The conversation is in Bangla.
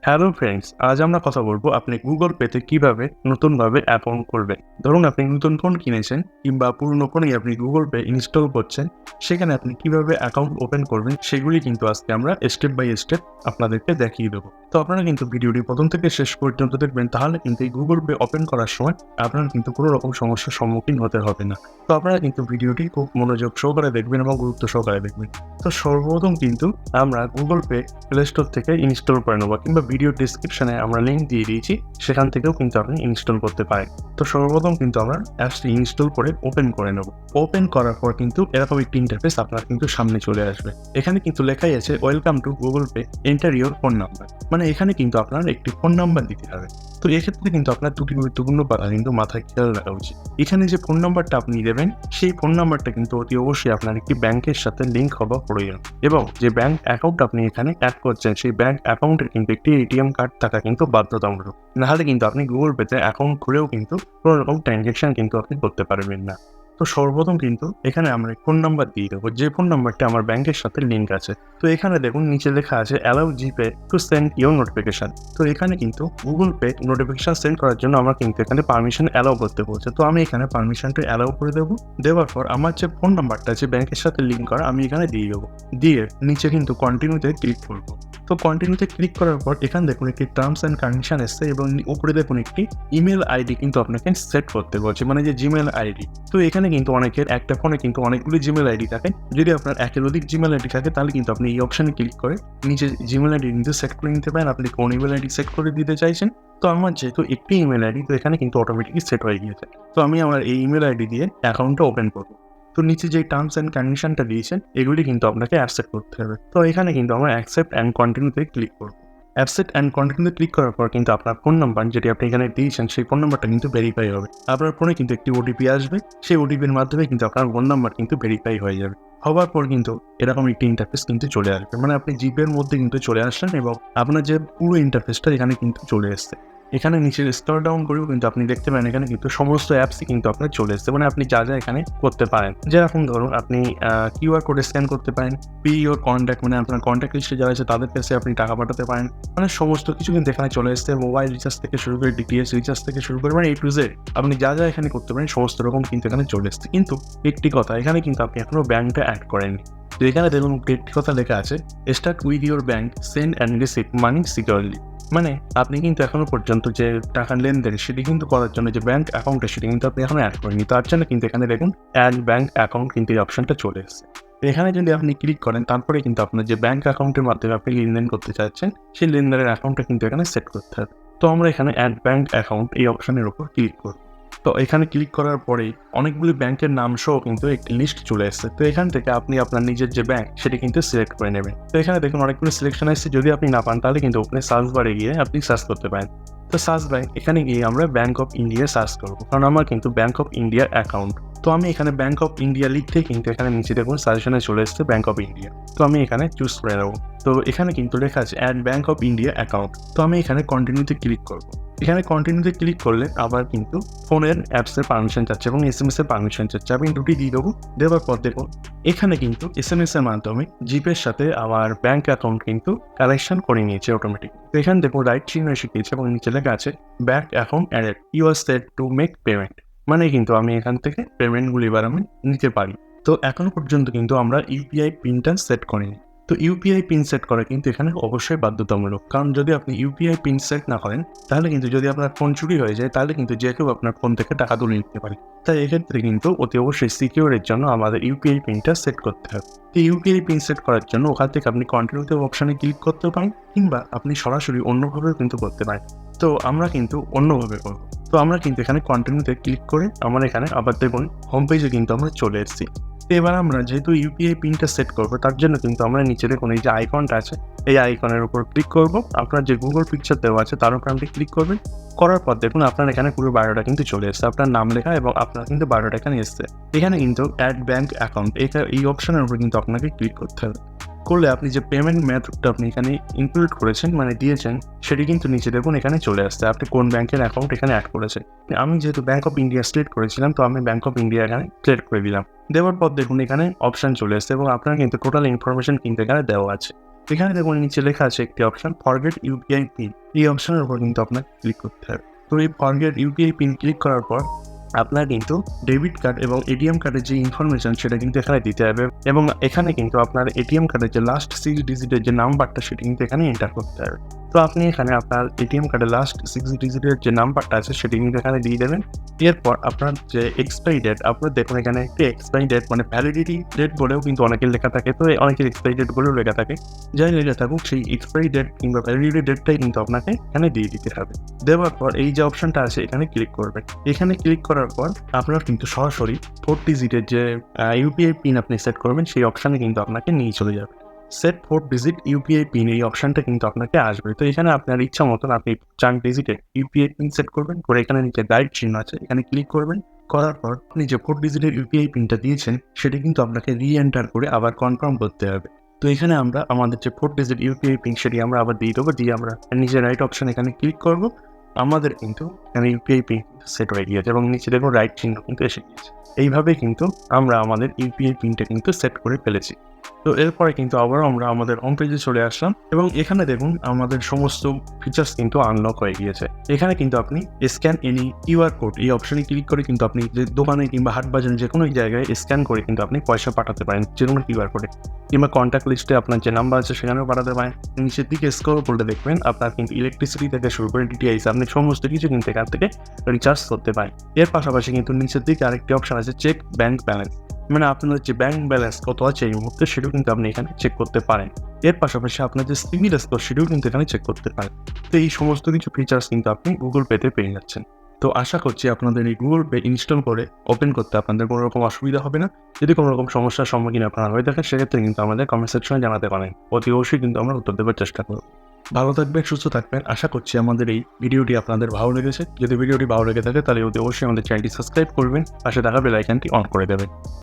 হ্যালো ফ্রেন্ডস, আজ আমরা কথা বলবো আপনি গুগল পেতে কিভাবে নতুনভাবে অ্যাকাউন্ট করবেন। ধরুন আপনি নতুন ফোন কিনেছেন কিংবা পুরনো ফোনেই আপনি গুগল পে ইনস্টল করছেন, সেখানে আপনি কিভাবে অ্যাকাউন্ট ওপেন করবেন সেগুলি কিন্তু আজকে আমরা স্টেপ বাই স্টেপ আপনাদেরকে দেখিয়ে দেবো। তো আপনারা কিন্তু ভিডিওটি প্রথম থেকে শেষ পর্যন্ত দেখবেন, তাহলে কিন্তু এই গুগল পে ওপেন করার সময় আপনার কিন্তু কোনো রকম সমস্যার সম্মুখীন হতে হবে না। তো আপনারা কিন্তু ভিডিওটি খুব মনোযোগ সহকারে দেখবেন এবং গুরুত্ব সহকারে দেখবেন। তো সর্বপ্রথম কিন্তু আমরা গুগল পে প্লে স্টোর থেকে ইনস্টল করে নেবো, কিংবা ভিডিও ডিসক্রিপশনে আমরা লিঙ্ক দিয়ে দিয়েছি, সেখান থেকেও কিন্তু আপনি ইনস্টল করতে পারেন। তো সর্বপ্রথম কিন্তু আমরা অ্যাপসটি ইনস্টল করে ওপেন করে নেব। ওপেন করার পর কিন্তু এরকম একটি ইন্টারফেস আপনার কিন্তু সামনে চলে আসবে। এখানে কিন্তু লেখাই আছে welcome to Google pay, enter your phone number. মানে এখানে কিন্তু আপনার একটি ফোন নাম্বার দিতে হবে। তো এক্ষেত্রে কিন্তু আপনার দুটি গুরুত্বপূর্ণ কথা কিন্তু মাথায় খেয়াল রাখা উচিত। এখানে যে ফোন নাম্বারটা আপনি দেবেন, সেই ফোন নাম্বারটা কিন্তু অতি অবশ্যই আপনার একটি ব্যাংকের সাথে লিঙ্ক হওয়া প্রয়োজন, এবং যে ব্যাংক অ্যাকাউন্ট আপনি এখানে অ্যাড করছেন সেই ব্যাংক অ্যাকাউন্টের কিন্তু একটি এটিএম কার্ড থাকা কিন্তু বাধ্যতামূলক। নাহলে কিন্তু আপনি গুগল পেতে অ্যাকাউন্ট খুলেও কিন্তু কোনো রকম ট্রানজ্যাকশন কিন্তু আপনি করতে পারবেন না। তো সর্বপ্রথম কিন্তু এখানে আমরা ফোন নাম্বার দিয়ে দেবো, যে ফোন নাম্বারটা আমার ব্যাংকের সাথে লিঙ্ক আছে। তো এখানে দেখুন নিচে লেখা আছে allow GPay to send your notification. তো এখানে কিন্তু গুগল পে নোটিফিকেশন সেন্ড করার জন্য আমার কিন্তু এখানে পারমিশন অ্যালাউ করতে বলছে। তো আমি এখানে পারমিশনটা অ্যালাউ করে দেবো। দেওয়ার পর আমার যে ফোন নাম্বারটা আছে ব্যাংকের সাথে লিঙ্ক করা, আমি এখানে দিয়ে দেবো। দিয়ে নিচে কিন্তু কন্টিনিউতে ক্লিক করবো। তো কন্টিনিউতে ক্লিক করার পর এখানে দেখুন একটি টার্মস অ্যান্ড কন্ডিশন এসছে, এবং উপরে দেখুন একটি ইমেল আইডি কিন্তু আপনাকে সেট করতে বলছে, মানে যে জিমেল আইডি। তো এখানে কিন্তু অনেকের একটা ফোনে কিন্তু অনেকগুলি জিমেল আইডি থাকে। যদি আপনার একের অধিক জিমেল আইডি থাকে, তাহলে কিন্তু আপনি এই অপশনে ক্লিক করে নিচে জিমেল আইডি কিন্তু সেট করে নিতে পারেন। আপনি কোন ইমেল আইডি সেট করে দিতে চাইছেন। তো আমার যেহেতু একটি ইমেল আইডি, তো এখানে কিন্তু অটোমেটিকলি সেট হয়ে গিয়েছে। তো আমি আমার এই ইমেল আইডি দিয়ে অ্যাকাউন্টটা ওপেন করবো। তো নিচে যে টার্মস অ্যান্ড কন্ডিশনটা দিয়েছেন, এগুলি কিন্তু আপনাকে অ্যাকসেপ্ট করতে হবে। তো এখানে কিন্তু আমরা অ্যাকসেপ্ট অ্যান্ড কন্টিনিউতে ক্লিক করবো। অ্যাকসেপ্ট অ্যান্ড কন্টিনিউতে ক্লিক করার পর কিন্তু আপনার ফোন নাম্বার যেটি আপনি এখানে দিয়েছেন, সেই ফোন নাম্বারটা কিন্তু ভেরিফাই হবে। আপনার ফোনে কিন্তু একটি ওটিপি আসবে, সেই ওটিপির মাধ্যমে কিন্তু আপনার ফোন নাম্বার কিন্তু ভেরিফাই হয়ে যাবে। হওয়ার পর কিন্তু এরকম একটি ইন্টারফেস কিন্তু চলে আসবে, মানে আপনি জিপের মধ্যে কিন্তু চলে আসলেন, এবং আপনার যে পুরো ইন্টারফেসটা এখানে কিন্তু চলে এসছে। এখানে নিচে স্ক্রল ডাউন করেও কিন্তু আপনি দেখতে পারেন এখানে কিন্তু সমস্ত অ্যাপসই কিন্তু আপনার চলে এসছে, মানে আপনি যা যা এখানে করতে পারেন। যেরকম ধরুন আপনি কিউআর কোড স্ক্যান করতে পারেন, পে ইওর কন্ট্যাক্ট, মানে আপনার কন্ট্যাক্ট লিস্টে যারা আছে তাদের কাছে আপনি টাকা পাঠাতে পারেন। মানে সমস্ত কিছু কিন্তু এখানে চলে এসছে। মোবাইল রিচার্জ থেকে শুরু করে ডিটিএইচ রিচার্জ থেকে শুরু করে, মানে A to Z আপনি যা যা এখানে করতে পারেন সমস্ত রকম কিন্তু এখানে চলে এসছে। কিন্তু একটি কথা, এখানে কিন্তু আপনি এখনো ব্যাংকটা অ্যাড করেননি। তো এখানে দেখুন একটি কথা লেখা আছে, start with your bank, send and receive money securely. মানে আপনি কিন্তু এখনো পর্যন্ত যে টাকার লেনদেন সেটি কিন্তু করার জন্য যে ব্যাংক অ্যাকাউন্টটা, সেটি কিন্তু আপনি এখনো অ্যাড করেননি। তার জন্য কিন্তু এখানে দেখুন অ্যাড ব্যাংক অ্যাকাউন্ট কিন্তু এই অপশনটা চলে এসেছে। এখানে যদি আপনি ক্লিক করেন, তারপরে কিন্তু আপনার যে ব্যাংক অ্যাকাউন্টের মাধ্যমে আপনি লেনদেন করতে চাচ্ছেন, সেই লেনদেনের অ্যাকাউন্টটা কিন্তু এখানে সেট করতে হবে। তো আমরা এখানে অ্যাড ব্যাংক অ্যাকাউন্ট এই অপশনের উপর ক্লিক করব। তো এখানে ক্লিক করার পরেই অনেকগুলি ব্যাংকের নাম সহ কিন্তু একটি লিস্ট চলে এসেছে। তো এখান থেকে আপনি আপনার নিজের যে ব্যাংক সেটি কিন্তু সিলেক্ট করে নেবেন। তো এখানে দেখুন অনেকগুলো সিলেকশন আসছে। যদি আপনি না পান, তাহলে কিন্তু ওখানে সার্চ বারে গিয়ে আপনি সার্চ করতে পারেন। তো সার্চ বারে এখানে গিয়ে আমরা ব্যাংক অফ ইন্ডিয়া সার্চ করবো, কারণ আমার কিন্তু ব্যাংক অফ ইন্ডিয়ার অ্যাকাউন্ট। তো আমি এখানে ব্যাংক অফ ইন্ডিয়া লিখতে কিন্তু এখানে নিচে দেখুন সাজেশনে চলে এসেছে ব্যাংক অফ ইন্ডিয়া। তো আমি এখানে চুজ করে নেবো। তো এখানে কিন্তু লেখা আছে add bank of India account. তো আমি এখানে কন্টিনিউতে ক্লিক করবো। এখানে কন্টিনিউতে ক্লিক করলে আবার কিন্তু ফোনের অ্যাপসের পারমিশন চাচ্ছে এবং SMS এর পারমিশন চাচ্ছে। আমি দুটি দিয়ে দেবো। দেওয়ার পর দেখুন এখানে কিন্তু SMS এর মাধ্যমে জিপের সাথে আমার ব্যাংক অ্যাকাউন্ট কিন্তু কালেকশন করে নিয়েছে অটোমেটিক। তো এখানে দেখুন রাইট চিহ্ন এসে গিয়েছে এবং নিচে লেখা আছে bank account added, you are set to make payment. মানে কিন্তু আমি এখান থেকে পেমেন্টগুলি এবার আমি নিতে পারি। তো এখনো পর্যন্ত কিন্তু আমরা ইউপিআই পিনটা সেট করিনি। তো ইউপিআই পিন সেট করা কিন্তু এখানে অবশ্যই বাধ্যতামূলক, কারণ যদি আপনি ইউপিআই পিন সেট না করেন, তাহলে কিন্তু যদি আপনার ফোন চুরি হয়ে যায়, তাহলে কিন্তু যে কেউ আপনার ফোন থেকে টাকা তুলে নিতে পারে। তাই এক্ষেত্রে কিন্তু অতি অবশ্যই সিকিউরের জন্য আমাদের ইউপিআই পিনটা সেট করতে হবে। তো ইউপিআই পিন সেট করার জন্য ওখান থেকে আপনি কন্টিনিউতে অপশানে ক্লিক করতে পারেন, কিংবা আপনি সরাসরি অন্যভাবেও কিন্তু করতে পারেন। তো আমরা কিন্তু অন্যভাবে করবো। তো আমরা কিন্তু এখানে কন্টিনিউতে ক্লিক করে আমরা এখানে আবার দেখুন হোম পেজে কিন্তু আমরা চলে এসেছি। তো এবার আমরা যেহেতু ইউপিআই পিনটা সেট করবো, তার জন্য কিন্তু আমরা নিচে দেখুন এই যে আইকনটা আছে, এই আইকনের উপর ক্লিক করব। আপনার যে গুগল পিকচার দেওয়া আছে তার উপর আপনি ক্লিক করবেন। করার পর দেখুন আপনার এখানে পুরো বায়োডাটা কিন্তু চলে এসেছে, আপনার নাম লেখা এবং আপনার কিন্তু বায়োডাটা এখানে এসছে। এখানে কিন্তু অ্যাড ব্যাংক অ্যাকাউন্ট এই অপশনের উপর কিন্তু আপনাকে ক্লিক করতে হবে। করলে আপনি যে পেমেন্ট মেথডটা আপনি এখানে ইনক্লুড করেছেন, মানে দিয়েছেন, সেটি কিন্তু নিচে দেখুন এখানে চলে আসছে। আপনি কোন ব্যাংকের অ্যাকাউন্ট এখানে অ্যাড করেছেন। আমি যেহেতু ব্যাংক অফ ইন্ডিয়া সিলেক্ট করেছিলাম, তো আমি ব্যাংক অফ ইন্ডিয়া এখানে সিলেক্ট করে দিলাম। দেওয়ার পর দেখুন এখানে অপশান চলে আসছে এবং আপনার কিন্তু টোটাল ইনফরমেশন কিন্তু এখানে দেওয়া আছে। এখানে দেখুন নিচে লেখা আছে একটি অপশন ফরগেট ইউপিআই পিন। এই অপশনের উপর কিন্তু আপনাকে ক্লিক করতে হবে। তো এই ফরগেট ইউপিআই পিন ক্লিক করার পর আপনার কিন্তু ডেবিট কার্ড এবং এটিএম কার্ডের যে ইনফরমেশন সেটা কিন্তু এখানে দিতে হবে, এবং এখানে কিন্তু আপনার এটিএম কার্ডের যে লাস্ট 6 ডিজিটের যে নাম্বারটা সেটা কিন্তু এখানে এন্টার করতে হবে। তো আপনি এখানে আপনার এটিএম কার্ডের লাস্ট 6 ডিজিটের যে নাম্বারটা আছে সেটা কিন্তু এখানে দিয়ে দেবেন। এরপর আপনার যে এক্সপায়ারি ডেট, আপনার দেখুন এখানে একটি এক্সপায়ারি ডেট মানে ভ্যালিডিটি ডেট বলেও কিন্তু অনেকের লেখা থাকে, তো অনেকের এক্সপায়ারি ডেট বলেও লেখা থাকে। যাই লেখা থাকুক সেই এক্সপায়ারি ডেট কিংবা ভ্যালিডিটি ডেটটাই কিন্তু আপনাকে এখানে দিয়ে দিতে হবে। দেওয়ার পর এই যে অপশনটা আছে এখানে ক্লিক করবেন। এখানে ক্লিক করার পর আপনার কিন্তু সরাসরি 4 ডিজিটের যে ইউপিআই পিন আপনি সেট করবেন সেই অপশানে কিন্তু আপনাকে নিয়ে চলে যাবে। সেট 4 ডিজিট ইউপিআই পিন এই অপশানটা কিন্তু আপনাকে আসবে। তো এখানে আপনার ইচ্ছা মতন আপনি 4 ডিজিটের ইউপিআই পিন সেট করবেন, করে এখানে নিচে গাইড চিহ্ন আছে এখানে ক্লিক করবেন। করার পর আপনি যে 4 ডিজিটের ইউপিআই পিনটা দিয়েছেন সেটা কিন্তু আপনাকে রি-এন্টার করে আবার কনফার্ম করতে হবে। তো এখানে আমরা আমাদের যে 4 ডিজিট ইউপিআই পিন সেটি আমরা আবার দিয়ে দেবো, দিয়ে আমরা নিচে রাইট অপশন এখানে ক্লিক করব। আমাদের কিন্তু এখানে ইউপিআই পিন সেট হয়ে গিয়েছে এবং নিচে দেখুন রাইট চিহ্ন কিন্তু এসে গিয়েছে। এইভাবে কিন্তু আমরা আমাদের ইউপিআই পিনটা কিন্তু সেট করে ফেলেছি। তো এরপরে কিন্তু আবারও আমরা আমাদের হোম পেজে চলে আসলাম এবং এখানে দেখুন আমাদের সমস্ত ফিচার্স কিন্তু আনলক হয়ে গিয়েছে। এখানে কিন্তু আপনি স্ক্যান এনি কিউআর কোড এই অপশনে ক্লিক করে কিন্তু আপনি যে দোকানে কিংবা হাট বাজারে যে কোনো জায়গায় স্ক্যান করে কিন্তু আপনি পয়সা পাঠাতে পারেন যে কোনো কিউআর কোডে, কিংবা কন্ট্যাক্ট লিস্টে আপনার যে নাম্বার আছে সেখানেও পাঠাতে পারেন। নিচের দিকে স্ক্রল করলে দেখবেন আপনার কিন্তু ইলেকট্রিসিটি থেকে শুরু করে ডিটিআইস আপনি সমস্ত কিছু কিন্তু এখান থেকে রিচার্জ করতে পারেন। এর পাশাপাশি কিন্তু নিচের দিকে আরেকটি অপশন আছে চেক ব্যাংক ব্যালেন্স, মানে আপনার যে ব্যাংক ব্যালেন্স কত আছে এই মুহূর্তে সেটাও কিন্তু আপনি এখানে চেক করতে পারেন। এর পাশাপাশি আপনার যে সিবিল স্কোর সেটাও কিন্তু এখানে চেক করতে পারেন। তো এই সমস্ত কিছু ফিচার্স কিন্তু আপনি গুগল পেতে পেয়ে যাচ্ছেন। তো আশা করছি আপনাদের এই গুগল পে ইনস্টল করে ওপেন করতে আপনাদের কোনো রকম অসুবিধা হবে না। যদি কোনো রকম সমস্যার সম্মুখীন আপনারা হয়ে থাকেন সেক্ষেত্রে কিন্তু আমাদের কমেন্ট সেকশনে জানাতে পারেন, অতি অবশ্যই কিন্তু আমরা উত্তর দেওয়ার চেষ্টা করব। ভালো থাকবেন, সুস্থ থাকবেন। আশা করছি আমাদের এই ভিডিওটি আপনাদের ভালো লেগেছে। যদি ভিডিওটি ভালো লেগে থাকে তাহলে অতি অবশ্যই আমাদের চ্যানেলটি সাবস্ক্রাইব করবেন, পাশে থাকা বেল আইকনটি অন করে দেবেন।